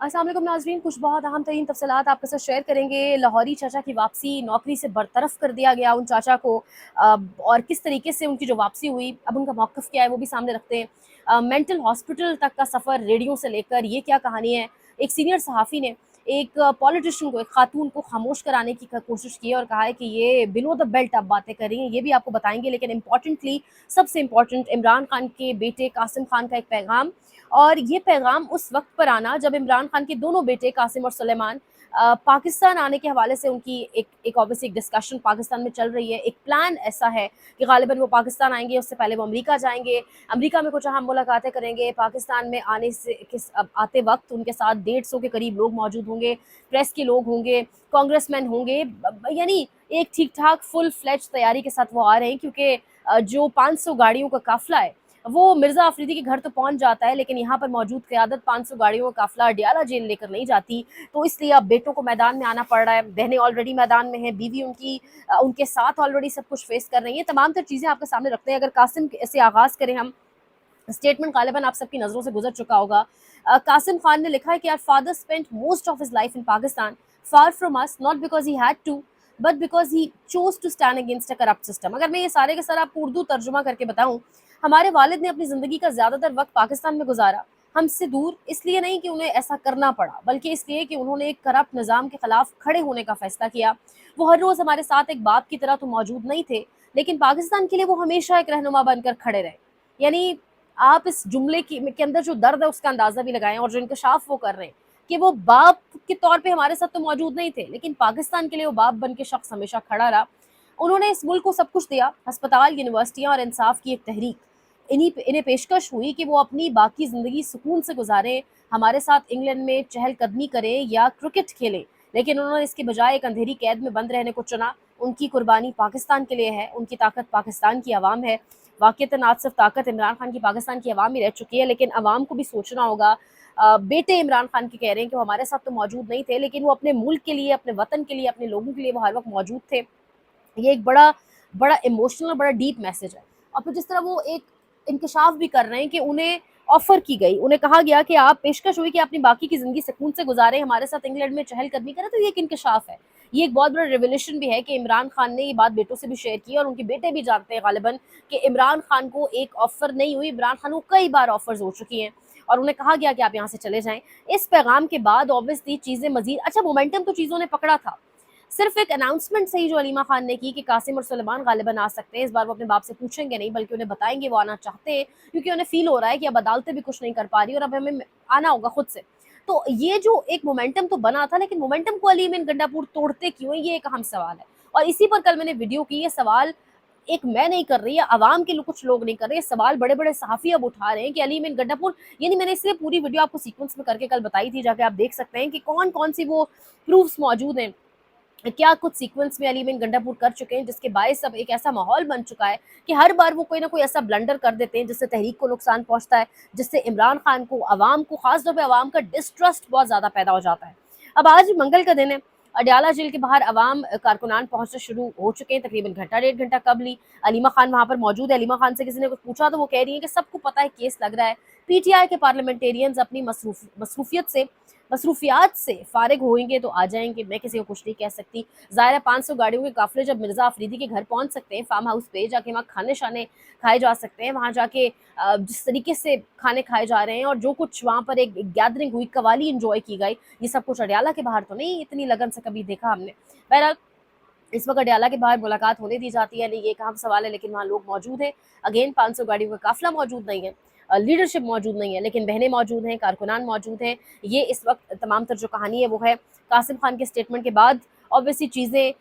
अस्सलाम वालेकुम नाज़रीन, कुछ बहुत अहम तरीन तफसीलात आपके साथ शेयर करेंगे। लाहौरी चाचा की वापसी, नौकरी से बरतरफ कर दिया गया उन चाचा को, और किस तरीके से उनकी जो वापसी हुई, अब उनका मौक़िफ़ क्या है वो भी सामने रखते हैं। मेंटल हॉस्पिटल तक का सफ़र रेडियो से लेकर ये क्या कहानी है। एक सीनियर सहाफ़ी ने एक पॉलिटिशियन को, एक खातून को खामोश कराने की कोशिश की है और कहा है कि ये बिलो द बेल्ट आप बातें कर रही हैं, ये भी आपको बताएंगे। लेकिन इम्पॉर्टेंटली, सबसे इम्पॉर्टेंट, इमरान खान के बेटे कासिम खान का एक पैगाम, और ये पैगाम उस वक्त पर आना जब इमरान खान के दोनों बेटे कासिम और सुलेमान पाकिस्तान आने के हवाले से उनकी एक ऑब्वियसली एक डिस्कशन पाकिस्तान में चल रही है। एक प्लान ऐसा है कि गालिबन वो पाकिस्तान आएंगे, उससे पहले वो अमेरिका जाएंगे, अमेरिका में कुछ अहम मुलाकातें करेंगे। पाकिस्तान में आने से आते वक्त उनके साथ 150 के करीब लोग मौजूद होंगे, प्रेस के लोग होंगे, कांग्रेसमैन होंगे, यानी एक ठीक ठाक फुल फ्लेज तैयारी के साथ वो आ रहे हैं। क्योंकि जो 500 गाड़ियों का काफिला है वो मिर्ज़ा अफरीदी के घर तो पहुंच जाता है, लेकिन यहाँ पर मौजूद क़यादत 500 गाड़ियों का काफिला अडियाला जेल लेकर नहीं जाती। तो इसलिए अब बेटों को मैदान में आना पड़ रहा है। बहनें ऑलरेडी मैदान में हैं, बीवी उनकी उनके साथ ऑलरेडी सब कुछ फेस कर रही हैं। तमाम तर चीज़ें आपके सामने रखते हैं। अगर कासिम से आगाज़ करें हम, स्टेटमेंट गालिबन आप सबकी नज़रों से गुजर चुका होगा। कासिम खान ने लिखा है कि our father spent most of his life in Pakistan, far from us, not because he had to but because he chose to stand against a corrupt system. अगर मैं ये सारे के सारे आपको उर्दू तर्जुमा करके बताऊं, हमारे वालिद ने अपनी ज़िंदगी का ज़्यादातर वक्त पाकिस्तान में गुजारा, हमसे दूर, इसलिए नहीं कि उन्हें ऐसा करना पड़ा, बल्कि इसलिए कि उन्होंने एक करप्ट निज़ाम के ख़िलाफ़ खड़े होने का फ़ैसला किया। वो हर रोज़ हमारे साथ एक बाप की तरह तो मौजूद नहीं थे, लेकिन पाकिस्तान के लिए वो हमेशा एक रहनुमा बनकर खड़े रहे। यानी आप इस जुमले के अंदर जो दर्द है उसका अंदाज़ा भी लगाएं, और जो इंकशाफ वो कर रहे हैं कि वो बाप के तौर पे हमारे साथ तो मौजूद नहीं थे, लेकिन पाकिस्तान के लिए वो बाप बन के शख्स हमेशा खड़ा रहा। उन्होंने इस मुल्क को सब कुछ दिया, अस्पताल, यूनिवर्सिटियाँ और इंसाफ की एक तहरीक। इन्हें पेशकश हुई कि वो अपनी बाकी ज़िंदगी सुकून से गुजारें, हमारे साथ इंग्लैंड में चहलकदमी करें या क्रिकेट खेलें, लेकिन उन्होंने इसके बजाय एक अंधेरी कैद में बंद रहने को चुना। उनकी कुर्बानी पाकिस्तान के लिए है, उनकी ताकत पाकिस्तान की आवाम है। वाक़ईतन आज सिर्फ ताकत इमरान खान की पाकिस्तान की आवाम ही रह चुकी है, लेकिन आवाम को भी सोचना होगा। बेटे इमरान खान के कह रहे हैं कि वो हमारे साथ तो मौजूद नहीं थे, लेकिन वो अपने मुल्क के लिए, अपने वतन के लिए, अपने लोगों के लिए वो हर वक्त मौजूद थे। ये एक बड़ा बड़ा इमोशनल और बड़ा डीप मैसेज है। और फिर जिस तरह वो एक इंकशाफ भी कर रहे हैं कि उन्हें ऑफर की गई, उन्हें कहा गया कि आप, पेशकश हुई कि अपनी बाकी की ज़िंदगी सुकून से गुजारें, हमारे साथ इंग्लैंड में चहलकदमी करें। तो ये एक इंकशाफ है, ये एक बहुत बड़ा रिवोल्यूशन भी है कि इमरान खान ने ये बात बेटों से भी शेयर की, और उनके बेटे भी जानते हैं गालिबन कि इमरान खान को एक ऑफर नहीं हुई, इमरान खान को कई बार ऑफर्स हो चुकी हैं, और उन्हें कहा गया कि आप यहाँ से चले जाएं। इस पैगाम के बाद ऑब्वियसली चीज़ें मजीद अच्छा, मोमेंटम तो चीज़ों ने पकड़ा था। सिर्फ एक अनाउंसमेंट से ही जो अलीमा खान ने की कि कासिम और सुलेमान गालिबन आ सकते हैं, इस बार वो अपने बाप से पूछेंगे नहीं, बल्कि उन्हें बताएंगे वो आना चाहते हैं, क्योंकि उन्हें फील हो रहा है कि अब अदालतें भी कुछ नहीं कर पा रही और अब हमें आना होगा खुद से। तो ये जो एक मोमेंटम तो बना था, लेकिन मोमेंटम को अली मीन गंडापुर तोड़ते क्यों है, ये एक अहम सवाल है। और इसी पर कल मैंने वीडियो की। ये सवाल एक मैं नहीं कर रही है, आवाम के कुछ लोग नहीं कर रहे, सवाल बड़े बड़े सहाफ़ी अब उठा रहे हैं कि अली मीन गंडापुर, यानी मैंने इसलिए पूरी वीडियो आपको सीक्वेंस में करके कल बताई थी, जाके आप देख सकते हैं कि कौन कौन सी वो प्रूफ्स मौजूद हैं, क्या कुछ सीक्वेंस में अली मीन गंडापुर कर चुके हैं, जिसके बायस अब एक ऐसा माहौल बन चुका है कि हर बार वो कोई ना कोई ऐसा ब्लंडर कर देते हैं जिससे तहरीक को नुकसान पहुंचता है, जिससे इमरान खान को, आवाम को, खासतौर पर आवाम का डिस्ट्रस्ट बहुत ज़्यादा पैदा हो जाता है। अब आज मंगल का दिन है, अडियाला जेल के बाहर अवाम कारकुनान पहुंचना शुरू हो चुके हैं, तकरीबन घंटा 1.5 घंटा कबल। अलीमा खान वहां पर मौजूद है। अलीमा खान से किसी ने कुछ पूछा तो वो कह रही है कि सबको पता है केस लग रहा है, पीटीआई के पार्लियामेंटेरियंस अपनी मसरूफियात से फारिग होंगे तो आ जाएंगे, मैं किसी को कुछ नहीं कह सकती। ज़ाहिर है 500 गाड़ियों के काफिले जब मिर्ज़ा अफरीदी के घर पहुंच सकते हैं, फार्म हाउस पे जाके वहाँ खाने शाने खाए जा सकते हैं, वहाँ जाके जिस तरीके से खाने खाए जा रहे हैं और जो कुछ वहाँ पर एक गैदरिंग हुई, कवाली इंजॉय की गई, ये सब कुछ अडियाला के बाहर तो नहीं इतनी लगन से कभी देखा हमने। बहरहाल इस वक्त अडियाला के बाहर मुलाकात होने दी जाती है, नहीं ये एक अहम सवाल है, लेकिन वहाँ लोग मौजूद हैं। अगेन 500 गाड़ियों का काफिला मौजूद नहीं है, लीडरशिप मौजूद नहीं है, लेकिन बहनें मौजूद हैं, कारकुनान मौजूद हैं। ये इस वक्त तमाम तर जो कहानी है वो है। कासिम खान के स्टेटमेंट के बाद ऑब्वियसली चीज़ें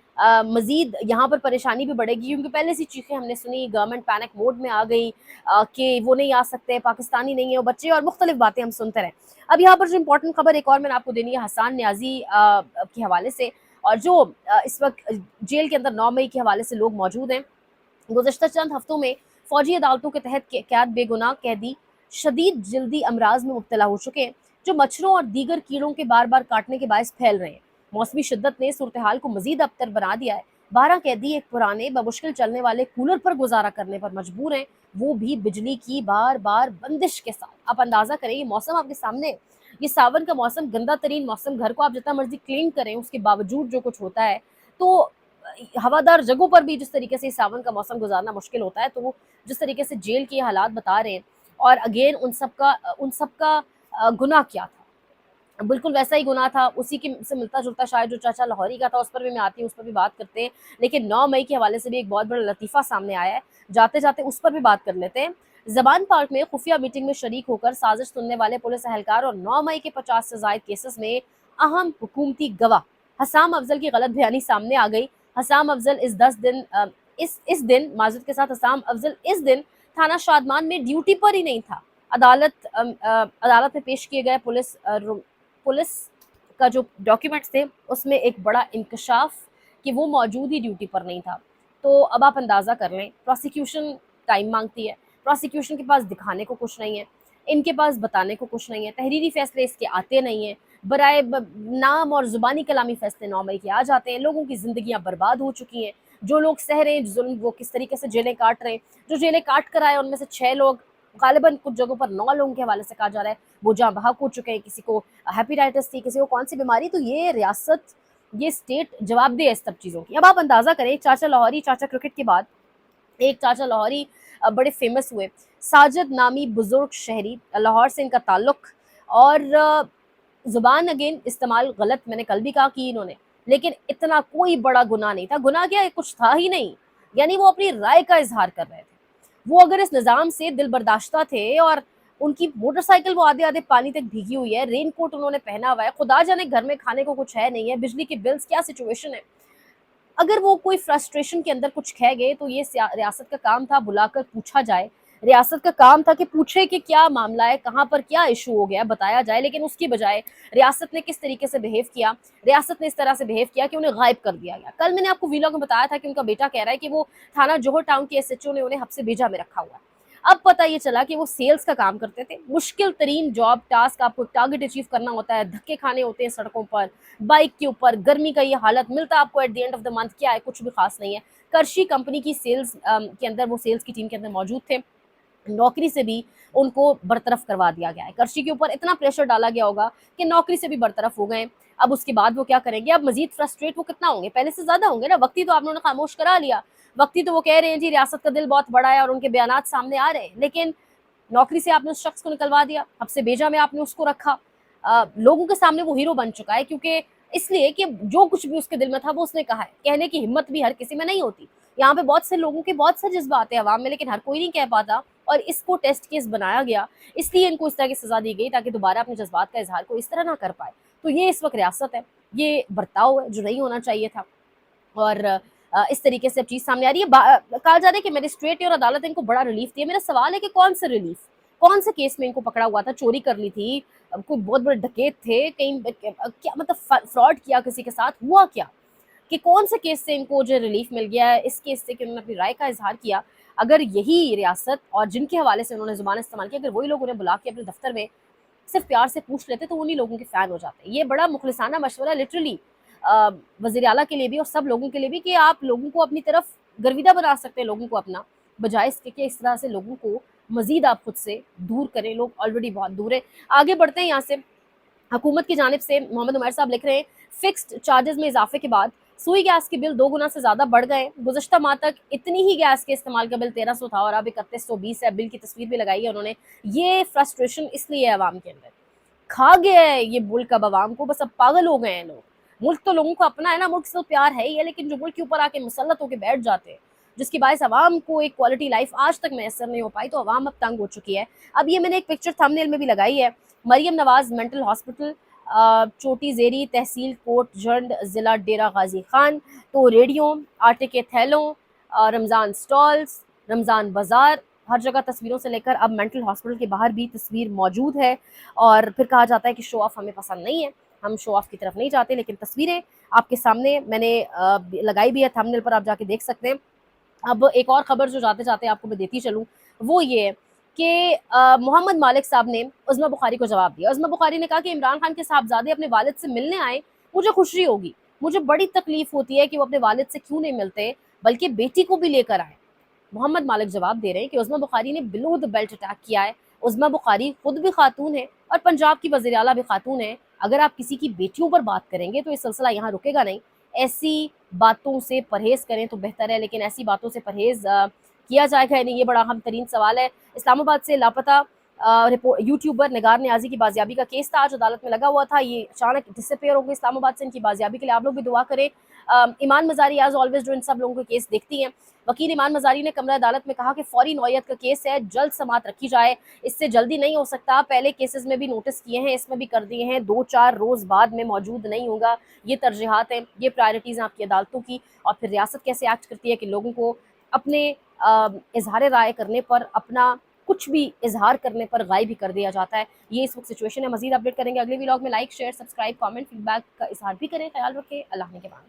मज़ीद यहाँ पर परेशानी भी बढ़ेगी, क्योंकि पहले से चीखें हमने सुनी, गवर्नमेंट पैनिक मोड में आ गई कि वो नहीं आ सकते, पाकिस्तानी नहीं है वो बच्चे, और मुख्तलिफ बातें हम सुनते रहे। अब यहाँ पर जो इंपॉर्टेंट खबर एक और मैंने आपको देनी है हसन न्याजी के हवाले से, और जो इस वक्त जेल के अंदर 9 मई के हवाले से लोग मौजूद हैं। गुज़श्ता चंद हफ्तों में फौजी अदालतों के तहत कैद बेगुनाह कैदी शदीद जल्दी अमराज में मुब्तला हो चुके हैं, जो मच्छरों और दीगर कीड़ों के बार बार काटने के बायस फैल रहे हैं। मौसमी शिद्दत ने सूरत हाल को मजीद अबतर बना दिया है। 12 कैदी एक पुराने बमुश्किल चलने वाले कूलर पर गुजारा करने पर मजबूर हैं, वो भी बिजली की बार बार बंदिश के साथ। आप अंदाजा करें, ये मौसम आपके सामने, یہ सावन का मौसम गंदा तरीन मौसम, घर को आप जितना मर्जी क्लीन करें उसके बावजूद जो कुछ होता है, तो हवादार जगहों पर भी जिस तरीके से सावन का मौसम गुजारना मुश्किल होता है, तो वो जिस तरीके से जेल के हालात बता रहे हैं, और अगेन उन सब का गुनाह क्या था, बिल्कुल वैसा ही गुनाह था, उसी के से मिलता जुलता शायद जो चाचा लाहौरी का था, उस पर भी मैं आती हूँ, उस पर भी बात करते हैं। लेकिन 9 मई के हवाले से भी एक बहुत बड़ा लतीफ़ा सामने आया है, जाते जाते उस पर भी बात कर लेते हैं। ज़बान पार्क में खुफिया मीटिंग में शरीक होकर साजिश सुनने वाले पुलिस एहलकार और 9 मई के 50 से ज़ायद केसेस में अहम हुकूमती गवाह हसाम अफजल की गलत बयानी सामने आ गई। हसाम अफजल इस दिन माजूद के साथ हसाम अफजल इस दिन थाना शादमान में ड्यूटी पर ही नहीं था। अदालत में पेश किए गए पुलिस का जो डॉक्यूमेंट्स थे उसमें एक बड़ा इंकशाफ कि वो मौजूद ही ड्यूटी पर नहीं था। तो अब आप अंदाज़ा कर लें, प्रोसिक्यूशन टाइम मांगती है, प्रोसिक्यूशन के पास दिखाने को कुछ नहीं है, इनके पास बताने को कुछ नहीं है, तहरीरी फैसले इसके आते नहीं हैं, बराए नाम और ज़ुबानी कलामी फैसले 9 मई के आ जाते हैं। लोगों की ज़िंदगियाँ बर्बाद हो चुकी हैं, जो लोग सह रहे हैं जुल्म, वो किस तरीके से जेलें काट रहे हैं, जो जेलें काट कर आए उनमें से 6 लोग, गालिबन कुछ जगहों पर 9 लोगों के हवाले से कहा जा रहा है वो जहाँ बहक हो चुके हैं, किसी को हेपेटाइटिस थी, किसी को कौन सी बीमारी। तो ये रियासत, ये स्टेट जवाबदेह है इस सब चीज़ों की। अब आप अंदाज़ा करें, चाचा लाहौरी, चाचा क्रिकेट के बाद एक चाचा लाहौरी बड़े फेमस हुए, साजिद नामी बुजुर्ग शहरी, लाहौर से इनका ताल्लुक, और ज़ुबान अगेन इस्तेमाल गलत मैंने कल भी कहा कि इन्होंने, लेकिन इतना कोई बड़ा गुनाह नहीं था, गुनाह क्या, कुछ था ही नहीं, यानी वो अपनी राय का इजहार कर रहे थे। वो अगर इस निज़ाम से दिल बर्दाश्ता थे, और उनकी मोटरसाइकिल वो आधे आधे पानी तक भीगी हुई है, रेन कोट उन्होंने पहना हुआ है, खुदा जाने घर में खाने को कुछ है नहीं है, बिजली के बिल्स, क्या सिचुएशन है, अगर वो कोई फ्रस्ट्रेशन के अंदर कुछ कह गए तो ये रियासत का काम था बुलाकर पूछा जाए, रियासत का काम था कि पूछे कि क्या मामला है, कहाँ पर क्या इशू हो गया, बताया जाए। लेकिन उसकी बजाय रियासत ने किस तरीके से बिहेव किया, रियासत ने इस तरह से बिहेव किया कि उन्हें गायब कर दिया गया। कल मैंने आपको वीलॉग में बताया था कि उनका बेटा कह रहा है कि वो थाना जोहर टाउन के SHO ने उन्हें हब्से भेजा में रखा हुआ है। अब पता ये चला कि वो सेल्स का काम करते थे, मुश्किल तरीन जॉब टास्क, आपको टारगेट अचीव करना होता है, धक्के खाने होते हैं सड़कों पर, बाइक के ऊपर, गर्मी का ये हालत, मिलता आपको at the end of the month क्या है, कुछ भी खास नहीं है। करशी कंपनी की सेल्स के अंदर, वो सेल्स की टीम के अंदर मौजूद थे, नौकरी से भी उनको बरतरफ करवा दिया गया है। करशी के ऊपर इतना प्रेशर डाला गया होगा कि नौकरी से भी बरतरफ हो गए। अब उसके बाद वो क्या करेंगे, अब मजीद फ्रस्ट्रेट वो कितना होंगे, पहले से ज्यादा होंगे ना। वक्ती तो आप लोगों ने खामोश करा लिया, वक्ती तो वो कह रहे हैं जी रियासत का दिल बहुत बड़ा है और उनके बयानात सामने आ रहे हैं, लेकिन नौकरी से आपने उस शख्स को निकलवा दिया, हब्से भेजा में आपने उसको रखा। लोगों के सामने वो हीरो बन चुका है, क्योंकि इसलिए कि जो कुछ भी उसके दिल में था वो उसने कहा है। कहने की हिम्मत भी हर किसी में नहीं होती। यहाँ पे बहुत से लोगों के बहुत से जज्बात है अवाम में, लेकिन हर कोई नहीं कह पाता, और इसको टेस्ट केस बनाया गया, इसलिए इनको इस तरह की सजा दी गई ताकि दोबारा अपने जज्बात का इजहार को इस तरह ना कर पाए। तो ये इस वक्त रियासत है, ये बर्ताव है जो नहीं होना चाहिए था, और इस तरीके से अब चीज़ सामने आ रही है। कहा जा रहा है कि मजिस्ट्रेट और अदालत इनको बड़ा रिलीफ दिया। मेरा सवाल है कि कौन सा रिलीफ, कौन से केस में इनको पकड़ा हुआ था, चोरी कर ली थी, कोई बहुत बड़े डकैत थे, कहीं क्या मतलब फ्रॉड किया किसी के साथ, हुआ क्या, कि कौन से केस से इनको जो रिलीफ मिल गया है, इस केस से कि उन्होंने अपनी राय का इजहार किया। अगर यही रियासत और जिनके हवाले से उन्होंने ज़ुबान इस्तेमाल की, अगर वही लोग उन्हें बुला के अपने दफ्तर में सिर्फ प्यार से पूछ लेते तो उन्हीं लोगों के फ़ैन हो जाते। ये बड़ा मुखलिसाना मशवरा लिटरली वज़ीर आला के लिए भी और सब लोगों के लिए भी, कि आप लोगों को अपनी तरफ गर्विदा बना सकते हैं, लोगों को अपना, बजाय इसके कि इस तरह से लोगों को मज़ीद आप खुद से दूर करें। लोग ऑलरेडी बहुत दूर है। आगे बढ़ते हैं यहाँ से। हुकूमत की जानिब से मोहम्मद उमैर साहब लिख रहे हैं, फिक्स्ड चार्जेस में इजाफे के बाद सुई गैस के बिल 2 गुना से ज़्यादा बढ़ गए। गुज़श्ता माह तक इतनी ही गैस के इस्तेमाल का बिल 1300 था और अब 3120 है। बिल की तस्वीर भी लगाई है उन्होंने। ये फ्रस्ट्रेशन इसलिए है आवाम के अंदर, खा गया है ये मुल्क अब आवाम को, बस अब पागल हो गए हैं लोग। मुल्क तो लोगों को अपना है ना, मुल्क से तो प्यार है ही है, लेकिन जो मुल्क के ऊपर आके मुसल्लत होकर बैठ जाते हैं, जिसकी बायस आवाम को एक क्वालिटी लाइफ आज तक मैसर नहीं हो पाई, तो आवाम अब तंग हो चुकी है। अब ये मैंने एक पिक्चर थंबनेल में भी लगाई है, मरियम नवाज मेंटल हॉस्पिटल, चोटी ज़ेरी, तहसील कोट जंड, ज़िला डेरा गाजी खान। तो रेडियो, आटे के थैलों, रमज़ान स्टॉल्स, रमज़ान बाज़ार, हर जगह तस्वीरों से लेकर अब मेंटल हॉस्पिटल के बाहर भी तस्वीर मौजूद है। और फिर कहा जाता है कि शो ऑफ हमें पसंद नहीं है, हम शो ऑफ की तरफ नहीं जाते, लेकिन तस्वीरें आपके सामने मैंने लगाई भी है, थंबनेल पर आप जाके देख सकते हैं। अब एक और खबर जो जाते जाते आपको मैं देती चलूँ, वो ये है कि मोहम्मद मालिक साहब ने उज़्मा बुखारी को जवाब दिया। उज़्मा बुखारी ने कहा कि इमरान खान के साहबजादे अपने वालिद से मिलने आए, मुझे खुशी होगी, मुझे बड़ी तकलीफ होती है कि वो अपने वालिद से क्यों नहीं मिलते, बल्कि बेटी को भी लेकर आए। मोहम्मद मालिक जवाब दे रहे हैं कि उज़्मा बुखारी ने बिलो द बेल्ट अटैक किया है, उज़्मा बुखारी खुद भी खातून है और पंजाब की वज़ीर आला भी खातून है। अगर आप किसी की बेटियों पर बात करेंगे तो ये सिलसिला यहाँ रुकेगा नहीं। ऐसी बातों से परहेज़ करें तो बेहतर है, लेकिन ऐसी बातों से परहेज़ किया जाएगा या नहीं, ये बड़ा अहम तरीन सवाल है। इस्लामाबाद से लापता यूट्यूबर निगार नियाज़ी की बाजियाबी का केस था, आज अदालत में लगा हुआ था। ये अचानक डिसअपीयर हो गए इस्लामाबाद से। इनकी बाजियाबी के लिए आप लोग भी दुआ करें। ईमान मज़ारी एज़ ऑलवेज़ जो इन सब लोगों के केस देखती हैं, वकील ईमान मज़ारी ने कमरा अदालत में कहा कि फ़ौरी नौयत का केस है, जल्द समाअत रखी जाए, इससे जल्दी नहीं हो सकता। पहले केसेस में भी नोटिस किए हैं, इसमें भी कर दिए हैं, 2-4 रोज़ बाद में मौजूद नहीं होगा। ये तरजीहात हैं, ये प्रायोरिटीज़ हैं आपकी अदालतों की। और फिर रियासत कैसे एक्ट करती है कि लोगों को अपने इज़हार राय करने पर, अपना कुछ भी इज़हार करने पर गायब ही कर दिया जाता है। ये इस वक्त सिचुएशन है। मज़ीद अपडेट करेंगे अगले व्लॉग में। Like, share, subscribe, comment, feedback का इज़हार भी करें। ख्याल रखें। अल्लाह ने के बाद।